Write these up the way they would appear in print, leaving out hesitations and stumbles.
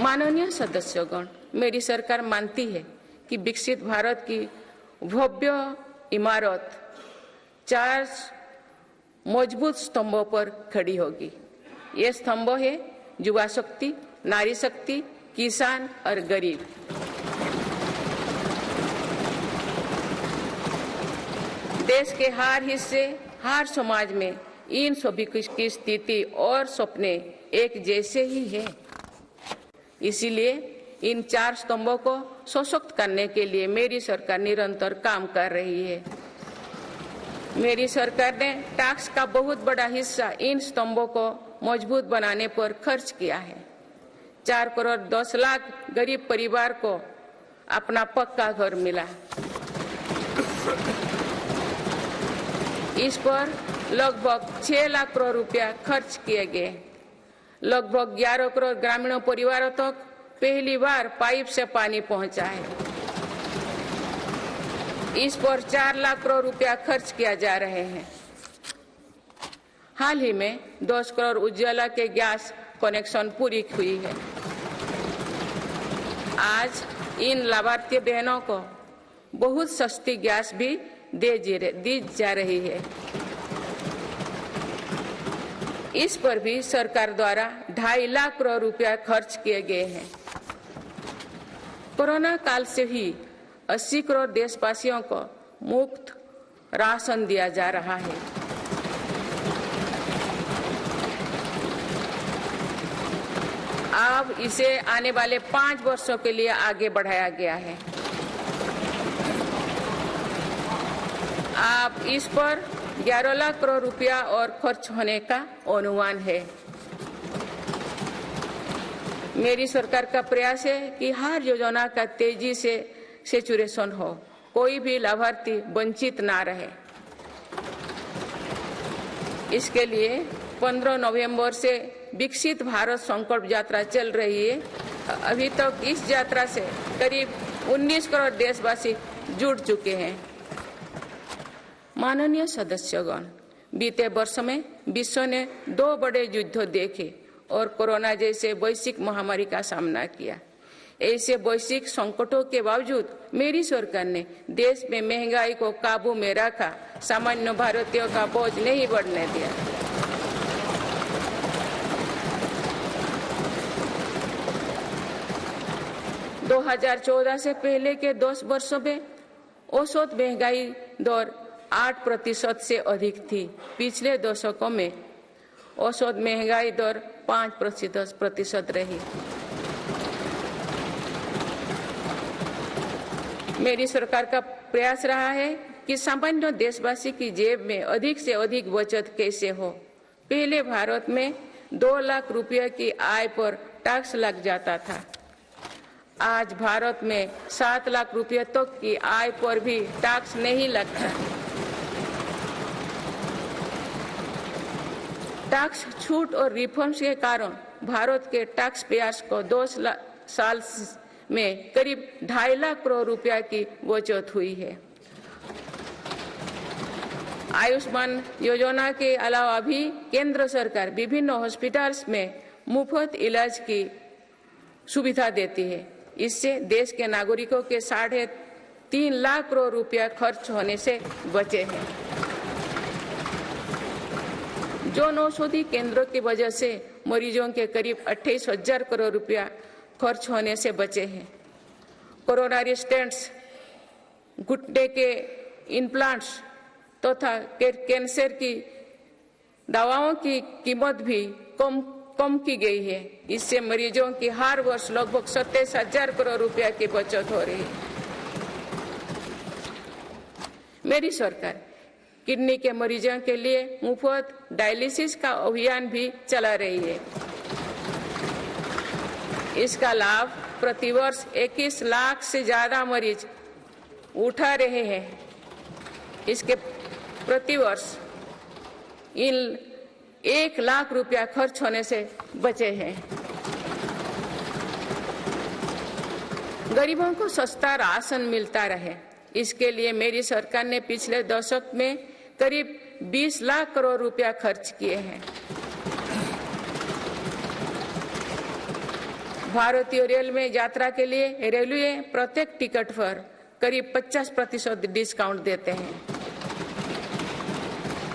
माननीय सदस्यगण, मेरी सरकार मानती है कि विकसित भारत की भव्य इमारत 4 मजबूत स्तंभों पर खड़ी होगी। ये स्तंभ है युवा शक्ति, नारी शक्ति, किसान और गरीब। देश के हर हिस्से, हर समाज में इन सभी की स्थिति और सपने एक जैसे ही है। इसीलिए इन 4 स्तंभों को सशक्त करने के लिए मेरी सरकार निरंतर काम कर रही है। मेरी सरकार ने टैक्स का बहुत बड़ा हिस्सा इन स्तंभों को मजबूत बनाने पर खर्च किया है। 4 करोड़ 10 लाख गरीब परिवार को अपना पक्का घर मिला। इस पर लगभग 6 लाख करोड़ रुपया खर्च किए गए। लगभग 11 करोड़ ग्रामीण परिवारों तक पहली बार पाइप से पानी पहुंचा है। इस पर 4 लाख करोड़ रुपया खर्च किया जा रहे हैं। हाल ही में 10 करोड़ उज्ज्वला के गैस कनेक्शन पूरी हुई है। आज इन लाभार्थी बहनों को बहुत सस्ती गैस भी दी जा रही है। इस पर भी सरकार द्वारा 2.5 लाख करोड़ रुपया खर्च किए गए हैं। कोरोना काल से ही 80 करोड़ देशवासियों को मुफ्त राशन दिया जा रहा है। अब इसे आने वाले 5 वर्षों के लिए आगे बढ़ाया गया है। अब इस पर 11 लाख करोड़ रुपया और खर्च होने का अनुमान है। मेरी सरकार का प्रयास है कि हर योजना का तेजी से सैचुरेशन हो, कोई भी लाभार्थी वंचित ना रहे। इसके लिए 15 नवंबर से विकसित भारत संकल्प यात्रा चल रही है। अभी तक इस यात्रा से करीब 19 करोड़ देशवासी जुड़ चुके हैं। माननीय सदस्यगण, बीते वर्ष में विश्व ने 2 बड़े युद्ध देखे और कोरोना जैसे वैश्विक महामारी का सामना किया। ऐसे वैश्विक संकटों के बावजूद मेरी सरकार ने देश में महंगाई को काबू में रखा, सामान्य भारतीयों का बोझ नहीं बढ़ने दिया। दो 2014 से पहले के 10 वर्षों में औसत महंगाई दर 8% से अधिक थी। पिछले दशकों में औसत महंगाई दर 5% रही। मेरी सरकार का प्रयास रहा है कि सामान्य देशवासी की जेब में अधिक से अधिक बचत कैसे हो। पहले भारत में 2 लाख रुपये की आय पर टैक्स लग जाता था। आज भारत में 7 लाख रुपये तक की आय पर भी टैक्स नहीं लगता। टैक्स छूट और रिफॉर्म्स के कारण भारत के टैक्स पेयर्स को 2 साल में करीब 2.5 लाख करोड़ रुपया की बचत हुई है। आयुष्मान योजना के अलावा भी केंद्र सरकार विभिन्न हॉस्पिटल्स में मुफ्त इलाज की सुविधा देती है। इससे देश के नागरिकों के 3.5 लाख करोड़ रुपया खर्च होने से बचे हैं। जन औषधि केंद्रों की वजह से मरीजों के करीब 28,000 करोड़ रुपया खर्च होने से बचे हैं। कोरोनरी स्टेंट्स, घुटने के इम्प्लांट्स तथा कैंसर की दवाओं की कीमत भी कम की गई है। इससे मरीजों की हर वर्ष लगभग 27,000 करोड़ रुपया की बचत हो रही है। मेरी सरकार किडनी के मरीजों के लिए मुफ्त डायलिसिस का अभियान भी चला रही है। इसका लाभ प्रतिवर्ष 21 लाख से ज्यादा मरीज उठा रहे हैं। इसके प्रतिवर्ष इन 1 लाख रुपया खर्च होने से बचे हैं। गरीबों को सस्ता राशन मिलता रहे, इसके लिए मेरी सरकार ने पिछले दशक में करीब 20 लाख करोड़ रुपया खर्च किए हैं। भारतीय रेल में यात्रा के लिए रेलवे प्रत्येक टिकट पर करीब 50% डिस्काउंट देते हैं।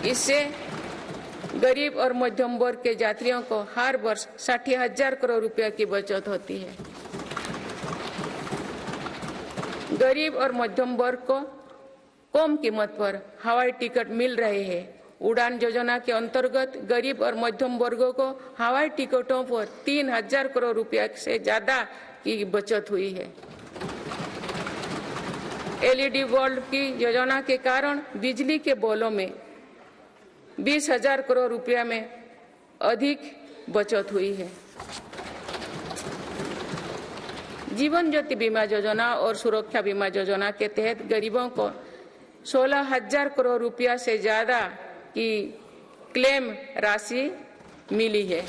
इससे गरीब और मध्यम वर्ग के यात्रियों को हर वर्ष 60,000 करोड़ रुपए की बचत होती है। गरीब और मध्यम वर्ग को कम कीमत पर हवाई टिकट मिल रहे हैं। उड़ान योजना के अंतर्गत गरीब और मध्यम वर्गों को हवाई टिकटों पर 3,000 करोड़ रुपए से ज्यादा की बचत हुई है। LED बल्ब की योजना के कारण बिजली के बिलों में 20,000 करोड़ रुपया में अधिक बचत हुई है। जीवन ज्योति बीमा योजना और सुरक्षा बीमा योजना के तहत गरीबों को 16,000 करोड़ रुपया से ज्यादा की क्लेम राशि मिली है।